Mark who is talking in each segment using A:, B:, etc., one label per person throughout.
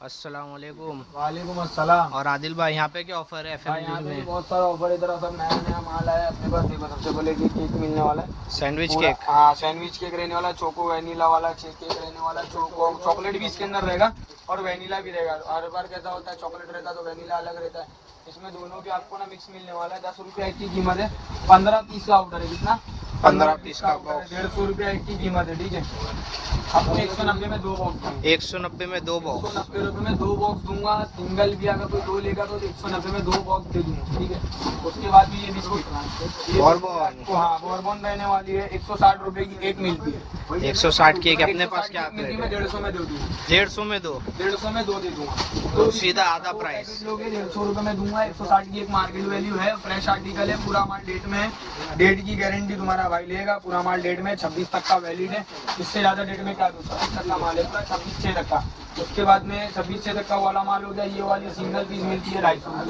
A: अस्सलाम वालेकुम।
B: वालेकुम अस्सलाम।
A: और आदिल भाई, यहाँ पे क्या ऑफर है
B: भाई यहाँ
A: एफएमजी
B: पे भी
A: में?
B: बहुत सारा ऑफर, इधर सब नया नया माल आया है अपने पास। देखो सबसे पहले केक मिलने वाला है
A: सैंडविच
B: पूरा।
A: केक।
B: हाँ, सैंडविच केक रहने वाला, चोको वैनिला वाला केक रहने वाला। चोको चॉकलेट भी इसके अंदर रहेगा और वैनिला भी रहेगा। हर बार कैसा होता है, चॉकलेट रहता है तो वैनिला अलग रहता है। इसमें दोनों भी आपको ना मिक्स मिलने वाला है। 10 रुपये की कीमत है। 15 पीस का ऑर्डर है। कितना?
A: 15
B: पीस
A: पीस
B: का
A: का
B: ऑर्डर है।
A: बॉक्स।
B: 150 रुपये की कीमत है। ठीक है, आपको 190 में 2 बॉक्स दूंगा।
A: 190 में 2 बॉक्स।
B: 190 रुपये में 2 बॉक्स दूंगा। सिंगल भी अगर कोई 2 लेगा तो 190 में 2 बॉक्स दे दूंगा। ठीक है, उसके बाद भी ये बिस्किट
A: बॉर्बन।
B: हाँ बॉर्बन रहने वाली है। 160 रुपये की एक मिलती है।
A: 160 केक अपने
B: 160
A: पास
B: की
A: क्या
B: एक मिलती है,
A: रेट
B: मैं
A: है?
B: 150 में दे दूंगा।
A: 150 में 2।
B: 150 में 2 दे दूंगा।
A: तो सीधा आधा
B: दो
A: प्राइस।
B: पैकेट लोगे 150 रुपये में दूंगा। 160 की एक मार्केट वैल्यू है। फ्रेश आर्टिकल है, पूरा माल डेट में है। डेट की गारंटी तुम्हारा भाई लेगा। पूरा माल डेट में 26 तक का वैलिड है। इससे ज्यादा डेट में क्या दूँ? 26 तक का माल है पूरा, 26/6 तक का। उसके बाद में 26/6 तक का वाला माल हो गया। ये वाली सिंगल पीस मिलती है 250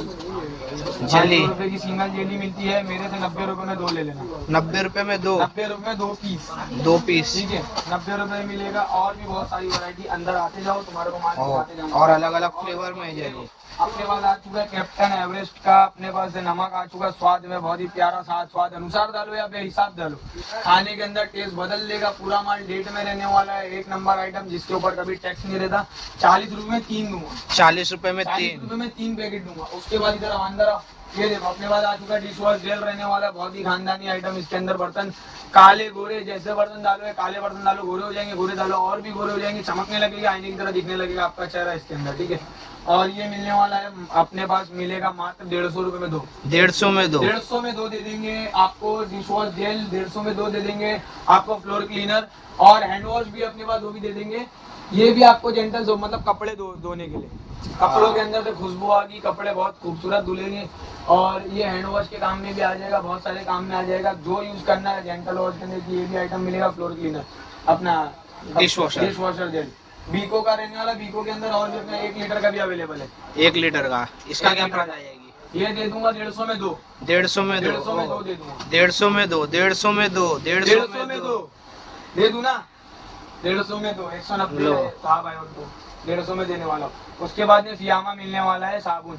A: जेली।
B: 250 रुपये की सिंगल जेली मिलती है। मेरे से 90 रुपये में 2 ले लेना।
A: 90 रुपए में 2।
B: 90 रुपये में 2 पीस।
A: 2 पीस।
B: ठीक है, 90 रुपये मिलेगा। और भी बहुत सारी वैरायटी अंदर आते जाओ, तुम्हारे को माल दिखाते जाऊंगा।
A: और अलग अलग फ्लेवर में है जेली।
B: अपने पास आ चुका है कैप्टन एवरेस्ट का। अपने पास नमक आ चुका है, स्वाद में बहुत ही प्यारा सा। स्वाद अनुसार डालो या बेहिसाब डालो, खाने के अंदर टेस्ट बदल देगा। पूरा माल डेट में रहने वाला है। एक नंबर आइटम जिसके ऊपर कभी टैक्स नहीं रहता। 40 रुपये में 3 दूंगा।
A: 40 रुपए में
B: 40
A: 3।
B: रुपये में 3 पैकेट दूंगा। उसके बाद इधर अंदर ये देखो, अपने पास आ चुका है डिश वॉश जेल रहने वाला है। बहुत ही खानदानी आइटम। इसके अंदर बर्तन काले गोरे, जैसे बर्तन डालो या काले बर्तन डालो गोरे हो जाएंगे, गोरे डालो और भी गोरे हो जाएंगे, चमकने लगेगा, आईने की तरह दिखने लगेगा आपका चेहरा इसके अंदर। ठीक है, और ये मिलने वाला है अपने पास, मिलेगा मात्र 150 रुपये में 2।
A: 150 में 2।
B: 150 में 2 दे देंगे आपको। डिश वॉश जेल 150 में 2 दे देंगे आपको। फ्लोर क्लीनर और हैंड वॉश भी अपने पास, वो भी दे देंगे। ये भी आपको जेंटल मतलब कपड़े धोने के लिए। कपड़ों के अंदर से खुशबू आ गई, कपड़े बहुत खूबसूरत धुलेंगे। और ये हैंड वॉश के काम में भी आ जाएगा, बहुत सारे काम में आ जाएगा। जो यूज करना है जेंटल वॉश करने की, ये भी आइटम मिलेगा। फ्लोर क्लीनर अपना डिश वॉशर जेल बीको का रहने वाला। बीको के अंदर और भी अपना 1 लीटर का भी अवेलेबल है।
A: 1 लीटर का। इसका क्या प्राइस आ जाएगी?
B: ये दे दूंगा 150 में 2।
A: 150 में 2।
B: 150 में 2 दे दूंगा।
A: 150 में 2। 150 में 2।
B: 150 में 2 दे दूं ना। 150 में 2, 190
A: लो।
B: हाँ भाई, और 150 में देने वाला हूँ। उसके बाद में फियामा मिलने वाला है साबुन।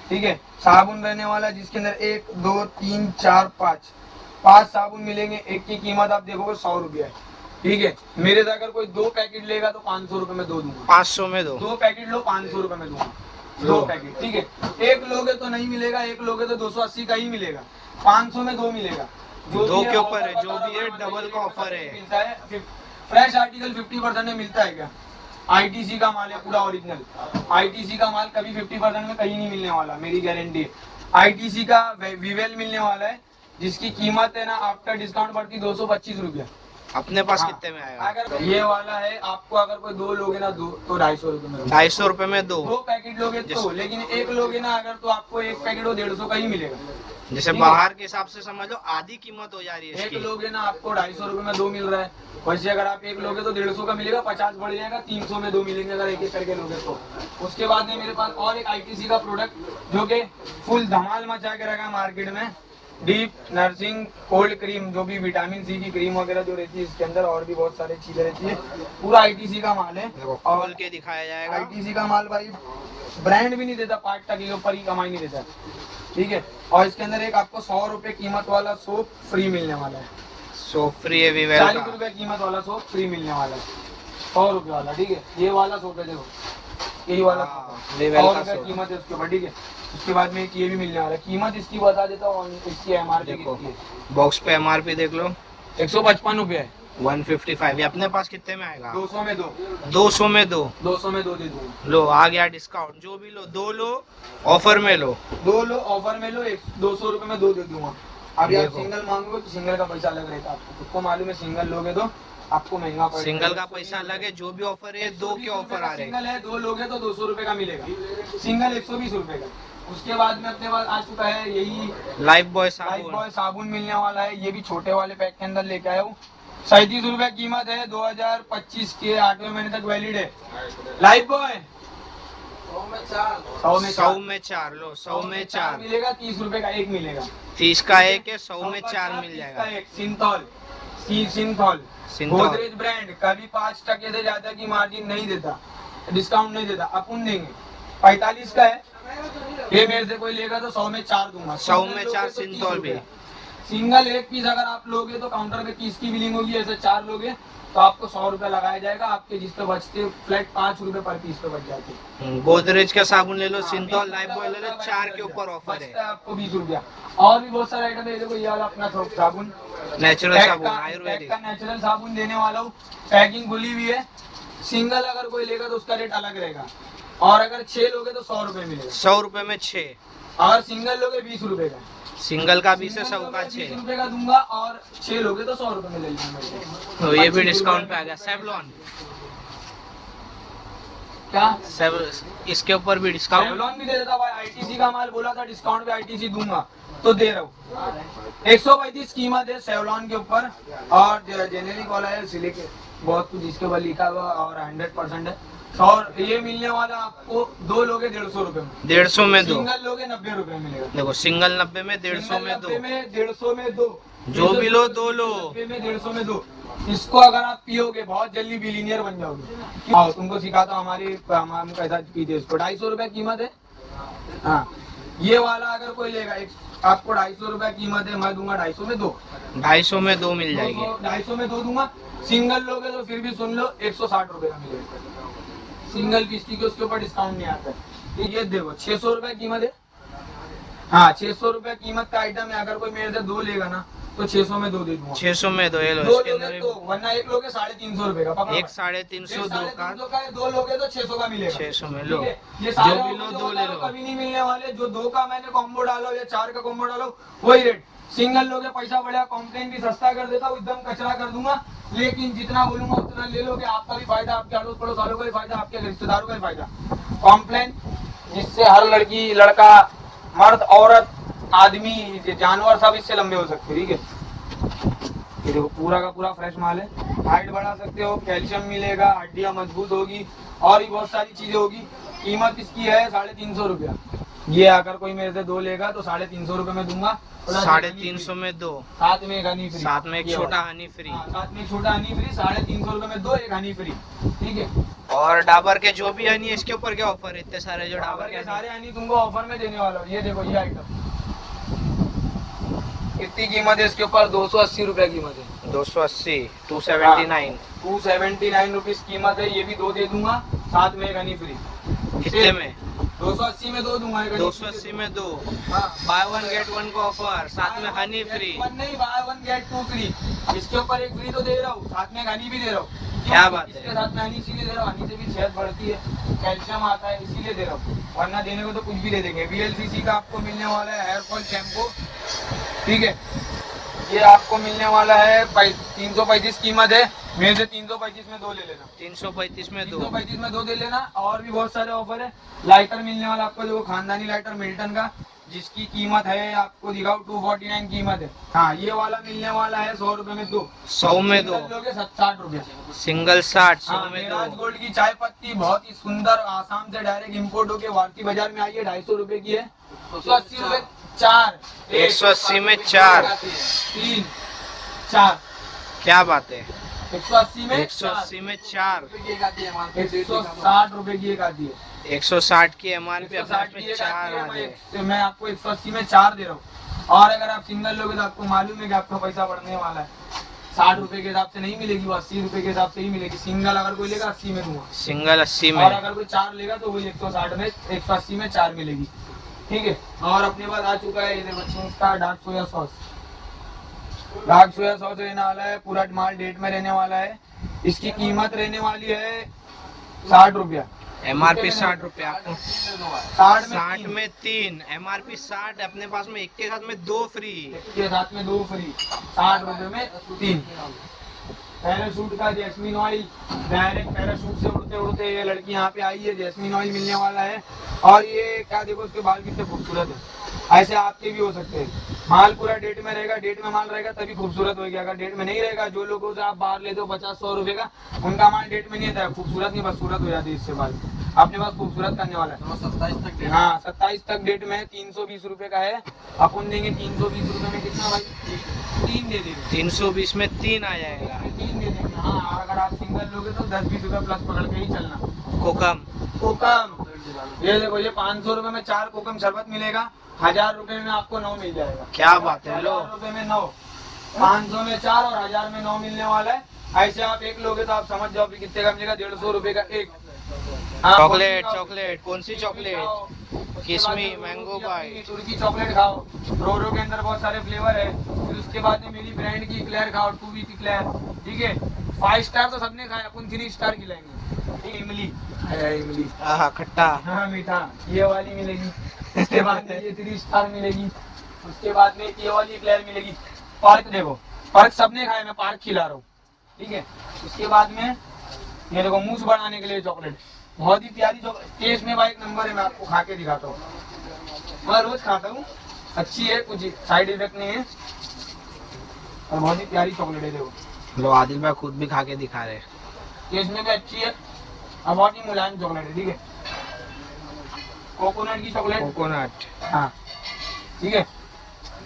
B: ठीक है, साबुन रहने वाला है जिसके अंदर 1 2 3 4 5 साबुन मिलेंगे। एक की कीमत आप देखोगे 100 रुपये है। ठीक है, मेरे से अगर कोई 2 पैकेट लेगा तो 500 रुपये में 2 दूंगा।
A: 500 में 2।
B: 2 पैकेट लो, 500 रुपये में दूंगा। 2 पैकेट। ठीक है, एक लोगे तो नहीं मिलेगा, एक लोगे तो 280 का ही मिलेगा। 500 में 2 मिलेगा। जो
A: 2
B: भी है
A: के ऊपर
B: ऑफर
A: है, जो
B: बता
A: भी है
B: रहा हूँ,
A: डबल का ऑफर है।
B: मिलता है। फ्रेश आर्टिकल 50% में मिलता है क्या? आईटीसी का माल है पूरा ओरिजिनल। आईटीसी का माल कभी 50% में कहीं नहीं मिलने वाला, मेरी गारंटी है। आईटीसी का विवेल मिलने वाला है जिसकी कीमत है ना आफ्टर डिस्काउंट पड़ती 225 रुपये।
A: अपने पास
B: हाँ।
A: कितने में आएगा?
B: अगर ये वाला है आपको, अगर कोई 2 लोगे ना, 2 तो 250 रुपये में।
A: 250 रुपए में 2।
B: 2 पैकेट लोगे तो, लेकिन एक लोगे ना अगर, तो आपको एक पैकेट वो 150 का ही मिलेगा।
A: जैसे
B: ठीक है।
A: बाहर के हिसाब से समझ लो आधी कीमत हो जा रही है
B: एक
A: इसकी।
B: लोगे ना आपको 250 रुपये में 2 मिल रहा है। वैसे अगर आप एक लोगे तो 150 का मिलेगा, 50 बढ़ जाएगा, 300 में 2 मिलेंगे अगर एक एक करके लोगे तो। उसके बाद में मेरे पास और एक आईटीसी का प्रोडक्ट जो कि फुल धमाल मचा के रखा है मार्केट में। डीप नर्सिंग कोल्ड क्रीम, जो भी विटामिन सी की क्रीम वगैरह जो रहती है इसके अंदर, और भी बहुत सारी चीजें रहती है। पूरा आईटीसी का माल है।
A: खोल के दिखाया जाएगा।
B: आईटीसी का माल भाई ब्रांड भी नहीं देता, 5 टके के ऊपर ही कमाई नहीं देता। ठीक है, और इसके अंदर एक आपको 100 रुपये कीमत वाला सोप फ्री मिलने वाला है।
A: सो फ्री है विवेल
B: 40
A: का।
B: रुपये कीमत वाला सोप फ्री मिलने वाला है। 100 रुपये वाला। ठीक है, ये वाला सोप है, देखो यही वाला
A: हाँ,
B: सोप है।
A: लेवल
B: 100
A: का
B: रुपये
A: सोप।
B: कीमत है उसके ऊपर। ठीक है, उसके बाद में एक ये भी मिलने वाला है। कीमत इसकी बता देता हूँ, इसकी एमआरपी
A: देखो
B: कितनी है।
A: बॉक्स पे एमआरपी देख लो।
B: 155 रुपये है।
A: 155। ये अपने पास कितने में आएगा?
B: 200 में 2।
A: 200 में 2।
B: 200 में 2 दे दूंगा।
A: लो आ गया डिस्काउंट। जो भी लो 2 लो, ऑफर में लो।
B: 2 लो ऑफर में लो, 200 रुपये में 2 दे दूंगा। अभी आप
A: देखो।
B: सिंगल मांगोगे तो सिंगल का पैसा अलग रहता है, आपको खुद को मालूम है। सिंगल लोगे तो आपको महंगा पड़ेगा।
A: सिंगल का पैसा अलग है। जो भी ऑफर है 2 के ऑफर आ रहे हैं।
B: सिंगल है, 2 लोगे तो 200 रुपये का मिलेगा। सिंगल 120 रुपये का। उसके बाद में अपने पास आ चुका है यही
A: लाइफ बॉय
B: लाइफ
A: साबुन।
B: बॉय साबुन मिलने वाला है। ये भी छोटे वाले पैक के अंदर लेके आया हूँ। 37 रुपये कीमत है। 2025 के 8वें महीने तक वैलिड है। लाइफ बॉय 100 में
A: 4 लो। 100 में 4
B: मिलेगा। 30 रुपये का एक मिलेगा।
A: 30 का एक है। 100 में 4 मिल जाएगा।
B: एक सिंथॉल सिंथॉल
A: सिंथॉल।
B: गोदरेज ब्रांड कभी 5 टके से ज्यादा की मार्जिन नहीं देता। डिस्काउंट नहीं देता, अपन देंगे। 45 का है, ये मेरे से कोई लेगा तो 100 में 4 दूंगा।
A: 100 में 4 सिंथॉल भी।
B: सिंगल एक पीस अगर आप लोगे तो काउंटर पे 30 की बिलिंग होगी, ऐसे 4 लोगे तो आपको 100 रुपया लगाया जाएगा, आपके जिस पे बचते फ्लैट 5 रुपए पर पीस पे बच जाते हैं।
A: गोदरेज का साबुन ले लो, सिंथॉल, लाइफ बॉय ले लो, 4 के ऊपर ऑफर
B: बचता
A: है।
B: है आपको 20 रुपया। और भी बहुत सारे आइटम है, देखो ये वाला अपना साबुन,
A: नेचुरल
B: टैग
A: साबुन
B: का
A: आयुर्वेदिक।
B: नेचुरल साबुन देने वाला हूँ, पैकिंग खुली हुई है। सिंगल अगर कोई लेगा तो उसका रेट अलग रहेगा, और अगर 6 लोगे तो 100 रुपए मिलेगा।
A: 100 रुपए में 6,
B: अगर सिंगल लोगे 20 रुपए का,
A: सिंगल का 20 है, 100 का
B: 20
A: 6।
B: रुपए का दूंगा, और 6 लोगे तो 100 रुपए में ले लीजिए।
A: तो ये भी डिस्काउंट पे आ गया। सेवलॉन,
B: क्या
A: इसके ऊपर भी डिस्काउंट।
B: सेवलॉन भी दे देता भाई, आईटीसी का माल बोला था डिस्काउंट पे आईटीसी दूंगा तो दे रहा हूँ। 135 कीमत है सेवलॉन के ऊपर, और जेनेरिक वाला है सिलिक, बहुत कुछ इसके ऊपर लिखा हुआ और 100% है। और ये मिलने वाला आपको 2 लोगे 150 रुपए में,
A: 150 में 2।
B: सिंगल लोगे 90 रुपए मिलेगा।
A: देखो सिंगल 90 में, 150 में 2।
B: 150 में 2,
A: जो भी लो 2 लो।
B: 90 में 150 में 2। इसको अगर आप पियोगे बहुत जल्दी बिलीनियर बन जाओगे। आओ तुमको सिखाता हूँ, हम कैसा पीते इसको। 250 रुपए कीमत है। हाँ, ये वाला अगर कोई लेगा, आपको 250 रुपए कीमत है, मैं दूंगा 250 में 2।
A: 250 में 2 मिल जाएगी।
B: 250 में 2 दूंगा। सिंगल लोगे तो फिर भी सुन लो 160 रुपए का मिलेगा सिंगल पीस की, उसके ऊपर डिस्काउंट नहीं आता है। ये देखो 600 रुपए कीमत है। हाँ, 600 रुपए कीमत का आइटम है, अगर कोई मेरे से 2 लेगा ना तो 600 में 2 दे दूंगा।
A: 600 में 2, ये लो।
B: 2
A: इसके
B: लोगे
A: अंदर
B: तो, वरना एक लोगे 350 रुपए का पकड़ो।
A: एक 350 2 का
B: 350 का है, 2 लोगे तो 600 का मिलेगा।
A: 600 में लो।
B: ठीक है? ये
A: जो
B: सारे
A: भी लो
B: ऑफर
A: 2 ले लो।
B: कभी नहीं मिलने वाले। जो 2 का मैंने कॉम्बो डाला हो या 4 का कॉम्बो डालो वही रेट। सिंगल लोगे पैसा बढ़ेगा, कॉम्प्लेन भी सस्ता कर देता हूँ, एकदम कचरा कर दूंगा, लेकिन जितना बोलूंगा उतना ले लोगे, आपका भी फायदा, आपके अड़ोस पड़ोस वालों का भी फायदा, आपके रिश्तेदारों का भी फायदा। कॉम्प्लेन जिससे हर लड़की, लड़का, मर्द, औरत, आदमी, जानवर सब इससे लंबे हो सकते हैं। ठीक है, ये देखो पूरा का पूरा फ्रेश माल है। हाइट बढ़ा सकते हो, कैल्शियम मिलेगा, हड्डियां मजबूत होगी, और भी बहुत सारी चीजें होगी। कीमत इसकी है 350 रुपया। ये अगर कोई मेरे से 2 लेगा तो 350 रुपए में दूंगा।
A: 350 में 2,
B: साथ में एक हनी फ्री,
A: साथ में एक छोटा हनी फ्री।
B: साथ में एक छोटा हनी फ्री। 350 रुपए में 2, एक हनी फ्री। ठीक है,
A: और डाबर के जो भी हनी है, इसके ऊपर क्या ऑफर है? इतने सारे जो
B: डाबर
A: डाबर
B: के
A: के
B: सारे हनी तुमको ऑफर में देने वाला हूँ। ये देखो ये आइटम कितनी कीमत है इसके ऊपर? 280 रुपए कीमत है।
A: 280, 279।
B: 279 रुपीज कीमत है। ये भी 2 दे दूंगा, साथ में एक हनी फ्री।
A: कितने में?
B: 280 में 2 दूंगा।
A: 280 में 2,
B: हाँ,
A: बाय 1 गेट 1 का ऑफर, साथ में हनी फ्री।
B: नहीं, बाय 1 गेट 2 फ्री। इसके ऊपर एक फ्री तो दे रहा हूँ, साथ में एक हनी भी दे रहा हूँ।
A: क्या बात है?
B: इसके साथ में हनी इसीलिए दे रहा हूँ, हनी से भी सेहत बढ़ती है, कैल्शियम आता है, इसीलिए दे रहा हूँ, वरना देने को तो कुछ भी दे देंगे। VLCC का आपको मिलने वाला है हेयर फॉल शैम्पू। ठीक है, ये आपको मिलने वाला है 335 कीमत है। मेरे से 335 में 2 ले लेना।
A: 335 में 2।
B: 335 में 2 दे लेना। और भी बहुत सारे ऑफर है। लाइटर मिलने वाला आपको, देखो खानदानी लाइटर मिल्टन का, जिसकी कीमत है आपको दिखाओ 249 कीमत है। हाँ, ये वाला मिलने वाला है 100 रुपए में 2।
A: 100 में 2,
B: लोगे 60 रुपए।
A: सिंगल 60, 100
B: हाँ,
A: में
B: मेराज
A: 2।
B: गोल्ड की चाय पत्ती बहुत ही सुंदर, आसाम से डायरेक्ट इंपोर्ट होके वारसी बाजार में आई है। 250 रुपए की है। 180 रुपए 4,
A: 180 में 4,
B: 3, 4।
A: क्या बात है?
B: 180 में
A: 180 में 4,
B: 160 रुपए की एक आती है।
A: 160 की एमआरपी,
B: 160
A: अपने
B: की एक
A: 4
B: आती
A: आ
B: है।
A: गए।
B: मैं आपको 180 में 4 दे रहा हूँ। और अगर आप सिंगल लोगे तो आपको मालूम है कि आपका पैसा बढ़ने वाला है। 60 रुपए के हिसाब से नहीं मिलेगी, वो 80 रुपए के हिसाब से ही मिलेगी। सिंगल अगर कोई लेगा 80 में दूंगा।
A: सिंगल 80 में।
B: और अगर कोई 4 लेगा तो वही 160 में, 180 में 4 मिलेगी। ठीक है, और अपने पास आ चुका है ये बच्चों का dark soya sauce. Dark soya sauce रहने वाला है, पूरा माल डेट में रहने वाला है। इसकी कीमत रहने वाली है 60 रुपया।
A: एमआरपी 60 रुपए, आपको 60 में 3, एमआरपी 60, अपने पास में एक के साथ में 2 फ्री।
B: के साथ में 2 फ्री, 60 रुपए में 3। पैराशूट का जैस्मिन ऑयल, डायरेक्ट पैराशूट से उड़ते उड़ते ये लड़की यहाँ पे आई है। जैस्मिन ऑयल मिलने वाला है। और ये क्या देखो, उसके बाल कितने खूबसूरत है। ऐसे आपके भी हो सकते हैं। माल पूरा डेट में रहेगा, डेट में माल रहेगा तभी खूबसूरत होगी। अगर डेट में नहीं रहेगा, जो लोगों से आप बाहर लेते हो 50-100 रुपए का, उनका माल डेट में नहीं आता है, खूबसूरत नहीं बदसूरत हो जाती है। इससे बाल अपने पास खूबसूरत करने वाला है। 27 तक। हाँ, 27 तक डेट में 320 रुपए का है। अपन देंगे 320 रुपए में कितना भाई? 3 दे देंगे।
A: 320 में 3 आ जाएगा।
B: 3 दे देंगे। हाँ, अगर आप सिंगल लोगे तो 10-20 रुपए प्लस पकड़ के ही चलना।
A: कोकम।
B: कोकम, ये देखो, ये 500 रुपए में 4 कोकम शरबत मिलेगा। 1000 रुपए में आपको 9 मिल जाएगा।
A: क्या बात है, लो।
B: 1000 रुपए में 9, 500 में 4 और 1000 में 9 मिलने वाला है। ऐसे आप एक लोगे तो आप समझ जाओ कि कितने का मिलेगा। 150 रुपए का एक। हाँ,
A: चॉकलेट,
B: खाओ।
A: चॉकलेट कौन सी चॉकलेट?
B: उसके
A: किस्मी,
B: बाद में
A: मैंगो
B: तुर्की
A: पाई।
B: अपनी तुर्की चॉकलेट खाओ। रोरो के अंदर बहुत सारे फ्लेवर है। फिर उसके बाद में मेरी ब्रांड की इक्लेयर खाओ, 2 वीक इक्लेयर। ठीक है, 5 स्टार तो सबने खाया, अपन 3 स्टार खिलाएंगे। इमली है, इमली।
A: आहा, खट्टा।
B: हाँ, मीठा, ये वाली मिलेगी। उसके बाद में ये 3 स्टार मिलेगी। उसके बाद में ये वाली इक्लेयर मिलेगी। पार्क देखो, पार्क सबने खाया, मैं पार्क खिला रहा हूँ। ठीक है, उसके बाद में ये देखो, मूछ बढ़ाने के लिए चॉकलेट, बहुत ही प्यारी चॉकलेट, टेस्ट में भाई एक नंबर है। मैं आपको खा के दिखाता हूँ, मैं रोज खाता हूँ। अच्छी है, कुछ साइड इफेक्ट नहीं है और बहुत ही प्यारी चॉकलेट है। देखो,
A: लो, आदिल भाई खुद भी खा के दिखा रहे।
B: टेस्ट में भी अच्छी है और बहुत ही मुलायम चॉकलेट है। ठीक है, कोकोनट की चॉकलेट।
A: कोकोनट।
B: हाँ, ठीक है,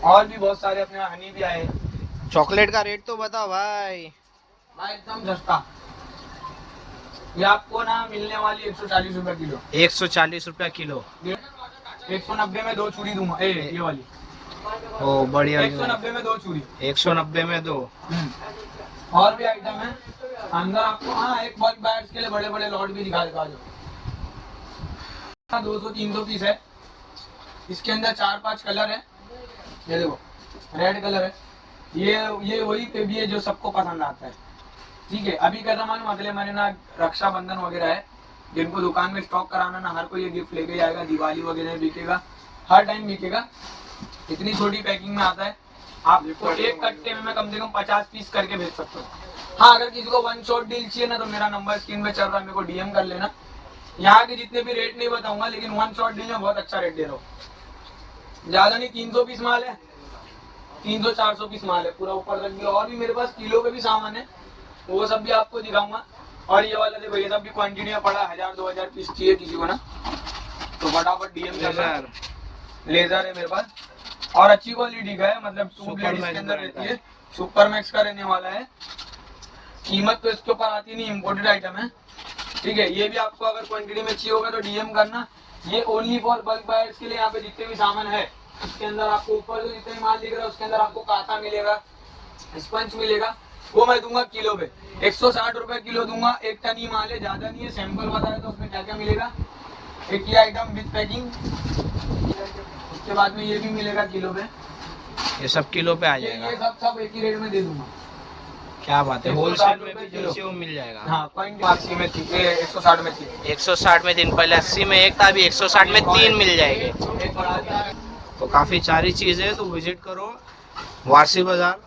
B: और भी बहुत सारे अपने हनी भी आए।
A: चॉकलेट का रेट तो बताओ भाई।
B: भाई एकदम सस्ता, ये आपको ना मिलने वाली 140 रुपए किलो।
A: 140 रुपया किलो।
B: 190 में 2 चूड़ी दूंगा। ये वाली
A: ओ, बढ़िया।
B: 190 में 2 चूड़ी।
A: 190 में 2।
B: और भी आइटम है अंदर आपको। हाँ, एक बल्क बायर्स के लिए बड़े बड़े लॉट भी दिखा देता हूँ। 200-300 पीस है। इसके अंदर 4-5 कलर है। ये देखो, रेड कलर है। ये वही पे भी है जो सबको पसंद आता है। ठीक है, अभी क्या था मालूम, अगले महीने ना रक्षाबंधन वगैरह है, जिनको दुकान में स्टॉक कराना ना, हर कोई ये गिफ्ट लेके जाएगा। दिवाली वगैरह में बिकेगा, हर टाइम बिकेगा। इतनी छोटी पैकिंग में आता है। आपको एक कट्टे में मैं कम से कम 50 पीस करके भेज सकता हूँ। हाँ, अगर किसी को 1 शॉट डील चाहिए ना, तो मेरा नंबर स्क्रीन पे चल रहा है, मेरे को डीएम कर लेना। यहाँ के जितने भी रेट नहीं बताऊंगा, लेकिन 1 शॉट डील में बहुत अच्छा रेट दे रहा हूँ। ज्यादा नहीं, 300 पीस माल है, 300-400 पीस माल है पूरा ऊपर तक भी। और भी मेरे पास किलो के भी सामान है, वो सब भी आपको दिखाऊंगा। और ये वाला देखो, ये सब भी क्वांटिटी में पड़ा। 1000-2000 पीस चाहिए किसी को ना, तो फटाफट डीएम कर। लेजर है मेरे पास, और अच्छी क्वालिटी का है, मतलब 2 ब्लेड इसके अंदर रहती है। सुपर मैक्स का रहने वाला है। कीमत तो इसके ऊपर आती नहीं, इम्पोर्टेड आइटम है। ठीक है, ये भी आपको अगर क्वांटिटी में चाहिए होगा तो डीएम करना। ये ओनली फॉर बल्क बायर्स के लिए। यहाँ पे जितने भी सामान है, इसके अंदर आपको ऊपर जो जितने माल दिख रहा है, उसके अंदर आपको कांटा मिलेगा, स्पंज मिलेगा, वो मैं दूंगा किलो पे। 160 रुपए किलो दूंगा। 1 टन ही माल है, ज्यादा नहीं है। सैंपल बताया तो उसमें क्या क्या मिलेगा। एक ये आइटम विद पैकिंग, उसके बाद में ये भी मिलेगा किलो पे।
A: ये सब किलो पे आ जाएगा।
B: ये सब एक ही रेट में दे दूंगा।
A: क्या बात है,
B: 160
A: होलसेल में
B: रुपए
A: भी
B: किलो।
A: जो चाहिए वो मिल जाएगा।
B: हाँ, पॉइंट 80 में थी, 160 में थी।
A: 160 में 3, पहले 80 में 1 था, अभी 160 में 3 मिल जाएंगे।
B: एक बढ़ा दिया।
A: तो काफी सारी चीजें, तो विजिट करो वारसी बाजार।